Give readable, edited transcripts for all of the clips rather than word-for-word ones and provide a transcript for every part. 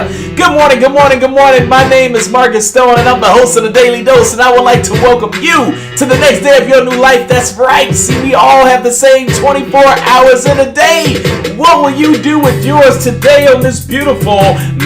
Good morning, good morning, good morning. My name is Markiss Stone, and I'm the host of the Daily Dose, and I would like to welcome you to the next day of your new life. That's right. See, we all have the same 24 hours in a day. What will you do with yours today on this beautiful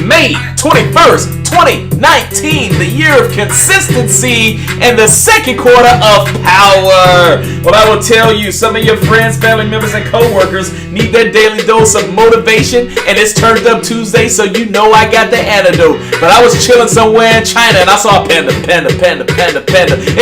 May 21st, 2019, the year of consistency and the second quarter of power? Well, I will tell you, some of your friends, family members, and co-workers need their daily dose of motivation, and it's Turned Up Tuesday, so you know I got the antidote. But I was chilling somewhere in China, and I saw a panda, and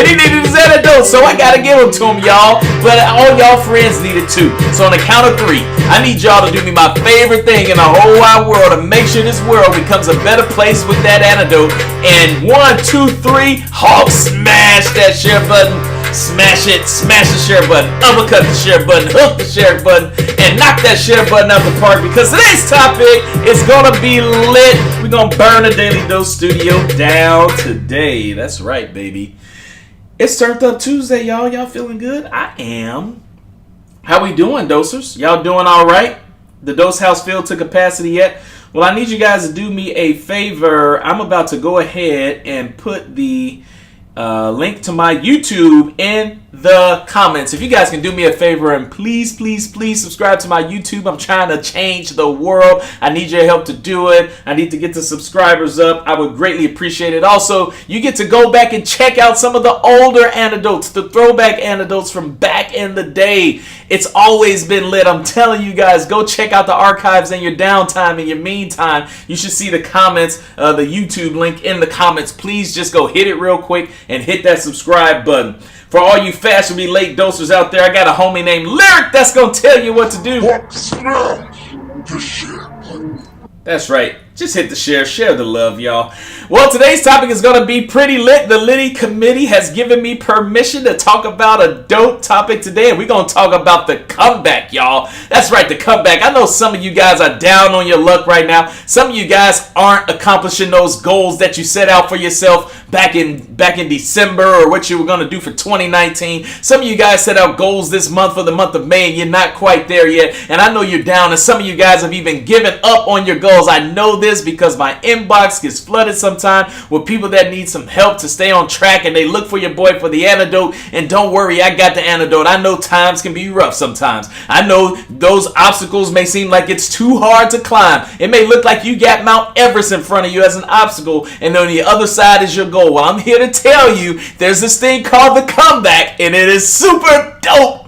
he needed his antidote, so I gotta give him to him, y'all. But all y'all friends need it too. So on the count of three, I need y'all to do me my favorite thing in the whole wide world to make sure this world becomes a better place with that antidote. And 1, 2, 3, Hulk smash that share button. Smash it, smash the share button, uppercut the share button, hook the share button, and knock that share button out the park, because today's topic is gonna be lit. We're gonna burn the Daily Dose studio down today. That's right, baby. It's Turned Up Tuesday, y'all. Y'all feeling good? I am. How we doing, dosers? Y'all doing all right? The dose house filled to capacity yet? Well, I need you guys to do me a favor. I'm about to go ahead and put the link to my YouTube in the comments. If you guys can do me a favor and please subscribe to my YouTube. I'm trying to change the world. I need your help to do it. I need to get the subscribers up. I would greatly appreciate it. Also, you get to go back and check out some of the older antidotes, the throwback antidotes from back in the day. It's always been lit. I'm telling you guys, go check out the archives in your downtime, in your meantime. You should see the comments, the YouTube link in the comments. Please just go hit it real quick and hit that subscribe button. For all you fashionably late dosers out there, I got a homie named Lyric that's going to tell you what to do. That's right. Just hit the share the love, y'all. Well, today's topic is going to be pretty lit. The Liddy Committee has given me permission to talk about a dope topic today, and we're going to talk about the comeback, y'all. That's right, the comeback. I know some of you guys are down on your luck right now. Some of you guys aren't accomplishing those goals that you set out for yourself back in December, or what you were going to do for 2019. Some of you guys set out goals this month for the month of May, and you're not quite there yet. And I know you're down, and some of you guys have even given up on your goals. I know this because my inbox gets flooded sometimes with people that need some help to stay on track, and they look for your boy for the antidote. And don't worry, I got the antidote. I know times can be rough sometimes. I know those obstacles may seem like it's too hard to climb. It may look like you got Mount Everest in front of you as an obstacle, and on the other side is your goal. Well, I'm here to tell you there's this thing called the comeback, and it is super dope.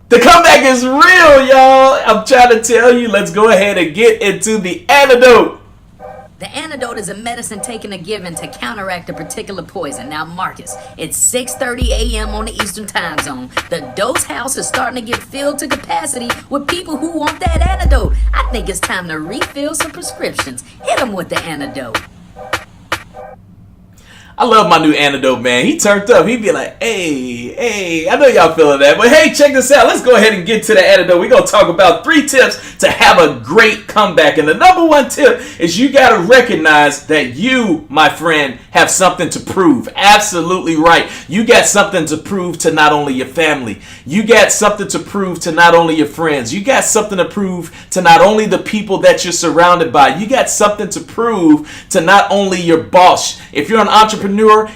The comeback is real, y'all. I'm trying to tell you. Let's go ahead and get into the antidote. The antidote is a medicine taken or given to counteract a particular poison. Now, Marcus, it's 6:30 a.m. on the Eastern Time Zone. The dose house is starting to get filled to capacity with people who want that antidote. I think it's time to refill some prescriptions. Hit them with the antidote. I love my new antidote, man. He turned up. He'd be like, hey, I know y'all feeling that. But hey, check this out. Let's go ahead and get to the antidote. We're going to talk about 3 tips to have a great comeback. And the number 1 tip is you got to recognize that you, my friend, have something to prove. Absolutely right. You got something to prove to not only your family. You got something to prove to not only your friends. You got something to prove to not only the people that you're surrounded by. You got something to prove to not only your boss. If you're an entrepreneur,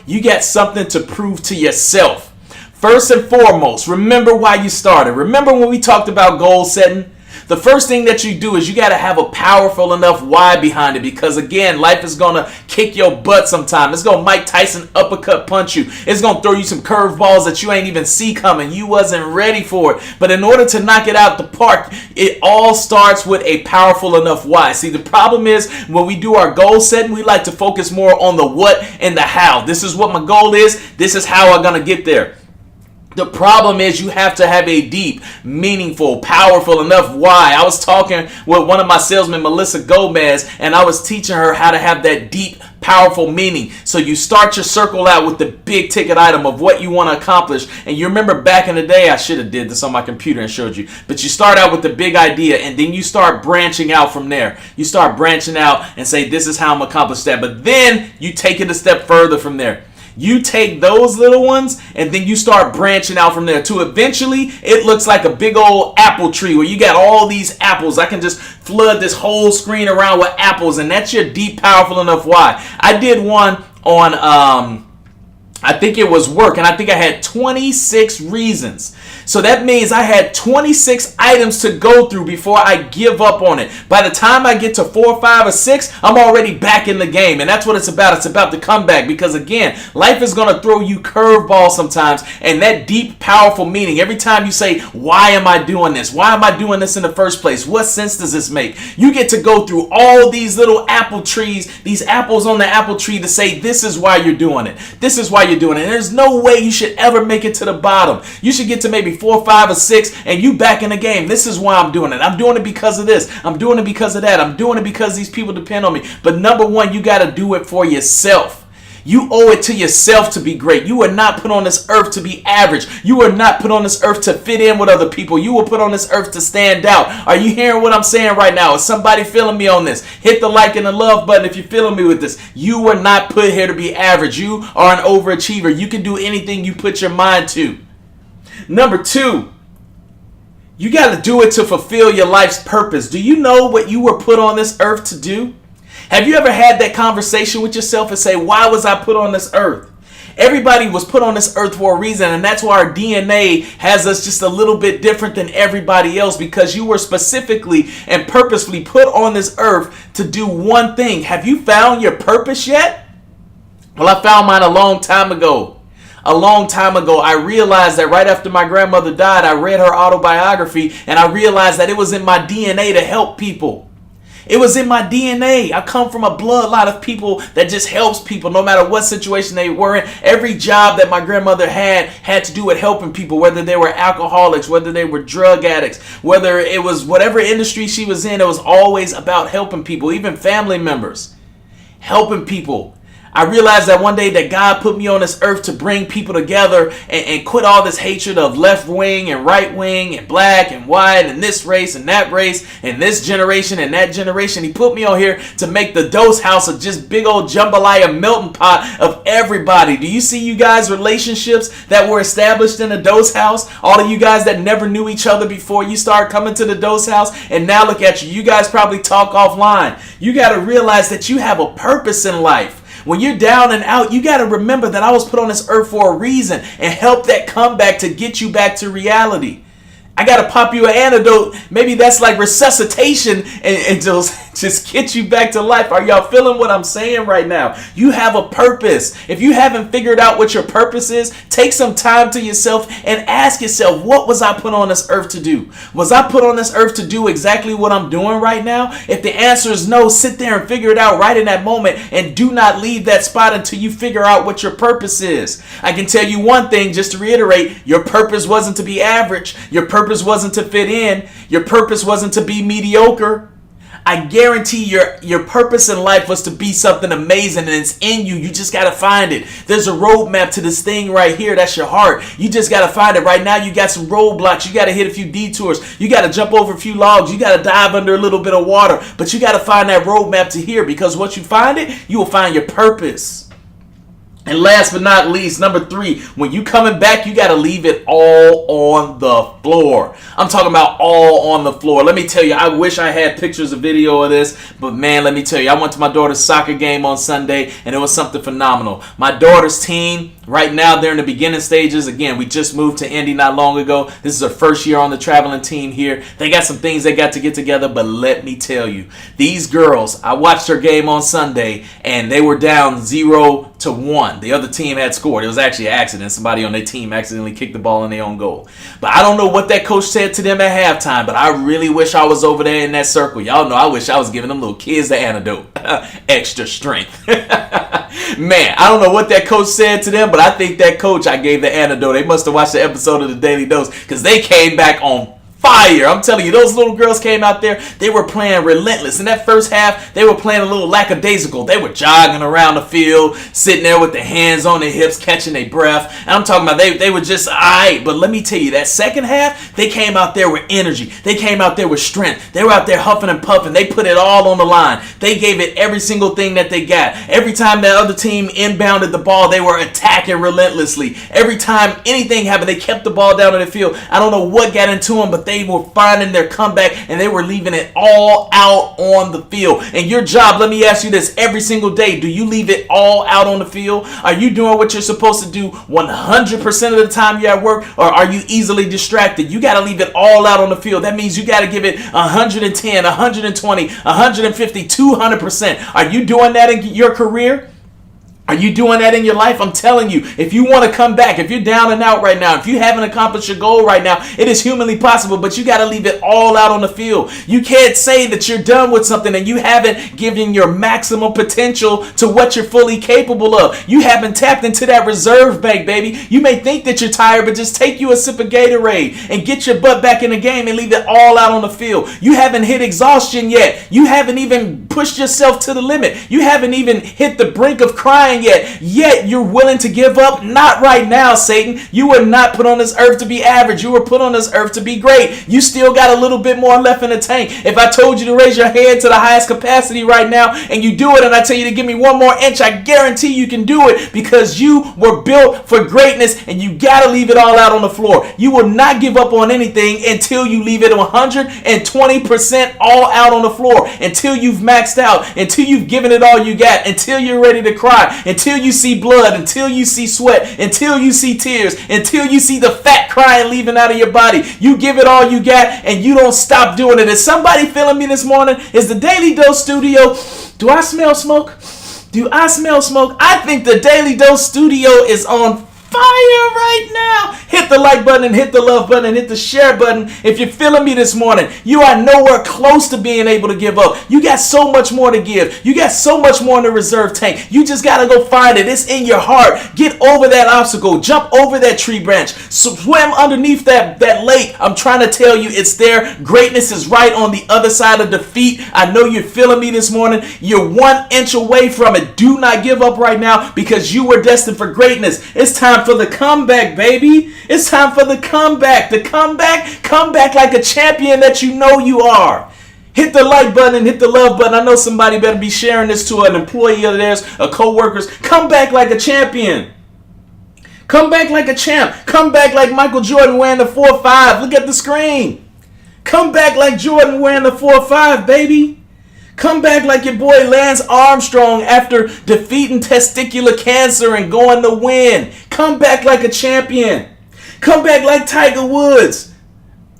you got something to prove to yourself. First and foremost, remember why you started. Remember when we talked about goal setting? The first thing that you do is you got to have a powerful enough why behind it, because again, life is going to kick your butt sometime. It's going to Mike Tyson uppercut punch you. It's going to throw you some curveballs that you ain't even see coming. You wasn't ready for it. But in order to knock it out the park, it all starts with a powerful enough why. See, the problem is when we do our goal setting, we like to focus more on the what and the how. This is what my goal is. This is how I'm going to get there. The problem is you have to have a deep, meaningful, powerful enough why. I was talking with one of my salesmen, Melissa Gomez, and I was teaching her how to have that deep, powerful meaning. So you start your circle out with the big ticket item of what you want to accomplish. And you remember back in the day, I should have did this on my computer and showed you. But you start out with the big idea, and then you start branching out from there. You start branching out and say, this is how I'm going to accomplish that. But then you take it a step further from there. You take those little ones and then you start branching out from there to eventually it looks like a big old apple tree where you got all these apples. I can just flood this whole screen around with apples, and that's your deep, powerful enough why. I did one on I think it was work, and I think I had 26 reasons. So that means I had 26 items to go through before I give up on it. By the time I get to 4, 5, or 6, I'm already back in the game. And that's what it's about. It's about the comeback. Because again, life is going to throw you curveballs sometimes. And that deep, powerful meaning, every time you say, why am I doing this? Why am I doing this in the first place? What sense does this make? You get to go through all these little apple trees, these apples on the apple tree to say, this is why you're doing it. This is why you're doing it. And there's no way you should ever make it to the bottom. You should get to maybe 4, 5, or 6 and you back in the game. This is why I'm doing it. I'm doing it because of this. I'm doing it because of that. I'm doing it because these people depend on me. But number one, you got to do it for yourself. You owe it to yourself to be great. You were not put on this earth to be average. You were not put on this earth to fit in with other people. You were put on this earth to stand out. Are you hearing what I'm saying right now? Is somebody feeling me on this? Hit the like and the love button if you're feeling me with this. You were not put here to be average. You are an overachiever. You can do anything you put your mind to. Number 2, you got to do it to fulfill your life's purpose. Do you know what you were put on this earth to do? Have you ever had that conversation with yourself and say, why was I put on this earth? Everybody was put on this earth for a reason, and that's why our DNA has us just a little bit different than everybody else, because you were specifically and purposefully put on this earth to do one thing. Have you found your purpose yet? Well, I found mine a long time ago. I realized that right after my grandmother died, I read her autobiography, and I realized that it was in my DNA to help people. It was in my DNA. I come from a bloodline of people that just helps people no matter what situation they were in. Every job that my grandmother had to do with helping people, whether they were alcoholics, whether they were drug addicts, whether it was whatever industry she was in, it was always about helping people, even family members, helping people. I realized that one day that God put me on this earth to bring people together and quit all this hatred of left wing and right wing and black and white and this race and that race and this generation and that generation. He put me on here to make the Dose House a just big old jambalaya melting pot of everybody. Do you see you guys' relationships that were established in the Dose House? All of you guys that never knew each other before you start coming to the Dose House, and now look at you. You guys probably talk offline. You got to realize that you have a purpose in life. When you're down and out, you got to remember that I was put on this earth for a reason, and help that comeback to get you back to reality. I got to pop you an antidote. Maybe that's like resuscitation and just get you back to life. Are y'all feeling what I'm saying right now? You have a purpose. If you haven't figured out what your purpose is, take some time to yourself and ask yourself, what was I put on this earth to do? Was I put on this earth to do exactly what I'm doing right now? If the answer is no, sit there and figure it out right in that moment, and do not leave that spot until you figure out what your purpose is. I can tell you one thing, just to reiterate, your purpose wasn't to be average. Your purpose wasn't to fit in. Your purpose wasn't to be mediocre. I guarantee your purpose in life was to be something amazing, and it's in you. You just got to find it. There's a roadmap to this thing right here. That's your heart. You just got to find it. Right now, you got some roadblocks. You got to hit a few detours. You got to jump over a few logs. You got to dive under a little bit of water. But you got to find that roadmap to here, because once you find it, you will find your purpose. And last but not least, number 3, when you coming back, you got to leave it all on the floor. I'm talking about all on the floor. Let me tell you, I wish I had pictures or video of this, but man, let me tell you, I went to my daughter's soccer game on Sunday, and it was something phenomenal. My daughter's team, right now, they're in the beginning stages. Again, we just moved to Indy not long ago. This is her first year on the traveling team here. They got some things they got to get together, but let me tell you, these girls, I watched their game on Sunday, and they were down 0-1. The other team had scored. It was actually an accident. Somebody on their team accidentally kicked the ball in their own goal. But I don't know what that coach said to them at halftime, but I really wish I was over there in that circle. Y'all know I wish I was giving them little kids the antidote. Extra strength. Man, I don't know what that coach said to them, but I think that coach I gave the antidote. They must have watched the episode of the Daily Dose, because they came back on fire. I'm telling you, those little girls came out there, they were playing relentless. In that first half, they were playing a little lackadaisical. They were jogging around the field, sitting there with their hands on their hips, catching their breath. And I'm talking about they were just all right. But let me tell you, that second half, they came out there with energy. They came out there with strength. They were out there huffing and puffing. They put it all on the line. They gave it every single thing that they got. Every time that other team inbounded the ball, they were attacking relentlessly. Every time anything happened, they kept the ball down on the field. I don't know what got into them, but they were finding their comeback and they were leaving it all out on the field. And your job, let me ask you this, every single day, do you leave it all out on the field? Are you doing what you're supposed to do 100% of the time you're at work, or are you easily distracted? You got to leave it all out on the field. That means you got to give it 110, 120, 150, 200%. Are you doing that in your career? Are you doing that in your life? I'm telling you, if you want to come back, if you're down and out right now, if you haven't accomplished your goal right now, it is humanly possible, but you got to leave it all out on the field. You can't say that you're done with something and you haven't given your maximum potential to what you're fully capable of. You haven't tapped into that reserve bank, baby. You may think that you're tired, but just take you a sip of Gatorade and get your butt back in the game and leave it all out on the field. You haven't hit exhaustion yet. You haven't even pushed yourself to the limit. You haven't even hit the brink of crying yet you're willing to give up. Not right now, Satan. You were not put on this earth to be average. You were put on this earth to be great. You still got a little bit more left in the tank. If I told you to raise your hand to the highest capacity right now and you do it, and I tell you to give me one more inch, I guarantee you can do it, because you were built for greatness and you got to leave it all out on the floor. You will not give up on anything until you leave it 120% all out on the floor, until you've maxed out, until you've given it all you got, until you're ready to cry, until you see blood, until you see sweat, until you see tears, until you see the fat crying leaving out of your body. You give it all you got and you don't stop doing it. Is somebody feeling me this morning? Is the Daily Dose Studio, do I smell smoke? Do I smell smoke? I think the Daily Dose Studio is on fire right now. Hit the like button and hit the love button and hit the share button if you're feeling me this morning. You are nowhere close to being able to give up. You got so much more to give. You got so much more in the reserve tank. You just got to go find it. It's in your heart. Get over that obstacle. Jump over that tree branch. Swim underneath that lake. I'm trying to tell you, it's there. Greatness is right on the other side of defeat. I know you're feeling me this morning. You're 1 inch away from it. Do not give up right now, because you were destined for greatness. It's time for the comeback, baby. It's time for the comeback. The comeback. Come back like a champion that you know you are. Hit the like button and hit the love button. I know somebody better be sharing this to an employee of theirs, a co-workers. Come back like a champion. Come back like a champ. Come back like Michael Jordan wearing the 4-5. Look at the screen. Come back like Jordan wearing the 4-5, baby. Come back like your boy Lance Armstrong after defeating testicular cancer and going to win. Come back like a champion. Come back like Tiger Woods.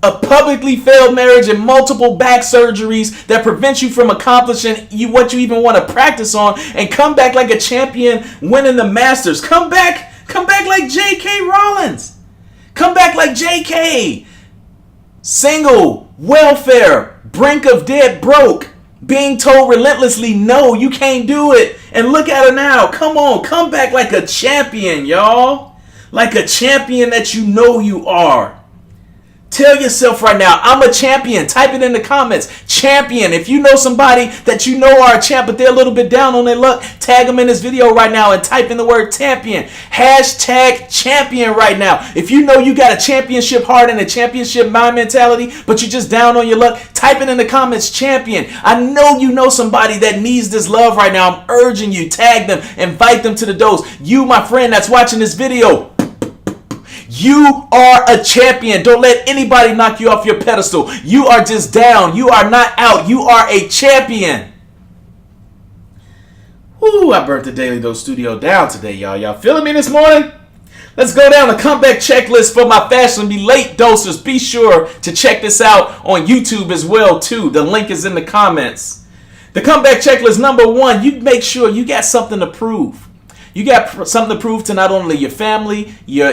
A publicly failed marriage and multiple back surgeries that prevent you from accomplishing what you even want to practice on. And come back like a champion winning the Masters. Come back like J.K. Rollins. Come back like J.K. Single, welfare, brink of dead broke. Being told relentlessly, no, you can't do it. And look at her now. Come on, come back like a champion, y'all. Like a champion that you know you are. Tell yourself right now, I'm a champion. Type it in the comments. Champion. If you know somebody that you know are a champ, but they're a little bit down on their luck, tag them in this video right now and type in the word champion. Hashtag champion right now. If you know you got a championship heart and a championship mind mentality, but you're just down on your luck, type it in the comments, champion. I know you know somebody that needs this love right now. I'm urging you, tag them, invite them to the dose. You, my friend that's watching this video, you are a champion. Don't let anybody knock you off your pedestal. You are just down. You are not out. You are a champion. Whoo, I burnt the Daily Dose Studio down today, y'all. Y'all feeling me this morning? Let's go down the comeback checklist for my fashionably late dosers. Be sure to check this out on YouTube as well, too. The link is in the comments. The comeback checklist, number 1, you make sure you got something to prove. You got something to prove to not only your family, your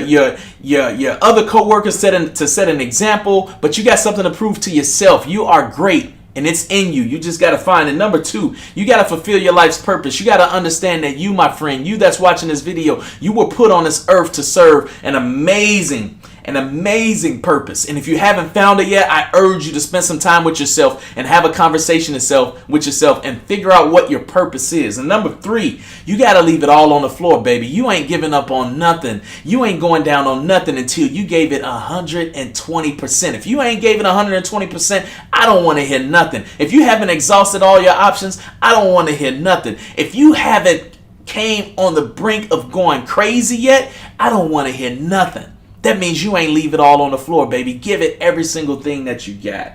other co-workers to set an example, but you got something to prove to yourself. You are great, and it's in you. You just got to find it. Number 2, you got to fulfill your life's purpose. You got to understand that you, my friend, you that's watching this video, you were put on this earth to serve an amazing an amazing purpose. And if you haven't found it yet, I urge you to spend some time with yourself and have a conversation with yourself and figure out what your purpose is. And number 3, you got to leave it all on the floor, baby. You ain't giving up on nothing. You ain't going down on nothing until you gave it 120%. If you ain't gave it 120%, I don't want to hear nothing. If you haven't exhausted all your options, I don't want to hear nothing. If you haven't came on the brink of going crazy yet, I don't want to hear nothing. That means you ain't leave it all on the floor, baby. Give it every single thing that you got.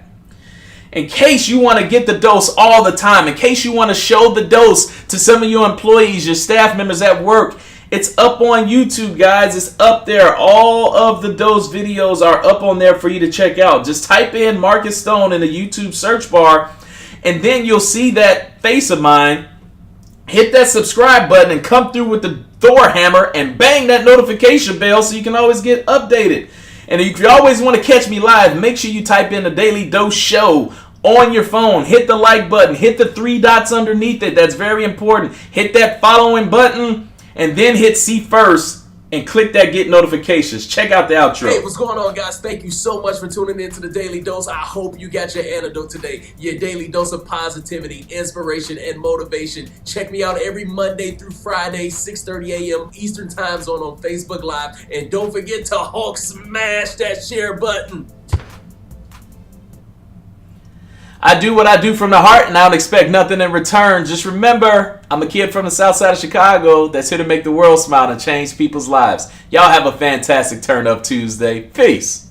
In case you want to get the dose all the time, in case you want to show the dose to some of your employees, your staff members at work, it's up on YouTube, guys. It's up there. All of the dose videos are up on there for you to check out. Just type in Markiss Stone in the YouTube search bar, and then you'll see that face of mine. Hit that subscribe button and come through with the Thor hammer and bang that notification bell so you can always get updated. And if you always want to catch me live, make sure you type in the Daily Dose Show on your phone. Hit the like button. Hit the 3 dots underneath it. That's very important. Hit that following button and then hit see first and click that get notifications. Check out the outro. Hey, what's going on, guys? Thank you so much for tuning in to the Daily Dose. I hope you got your antidote today, your daily dose of positivity, inspiration, and motivation. Check me out every Monday through Friday, 6:30 a.m. Eastern Time Zone on Facebook Live. And don't forget to Hulk smash that share button. I do what I do from the heart, and I don't expect nothing in return. Just remember, I'm a kid from the south side of Chicago that's here to make the world smile and change people's lives. Y'all have a fantastic Turn Up Tuesday. Peace.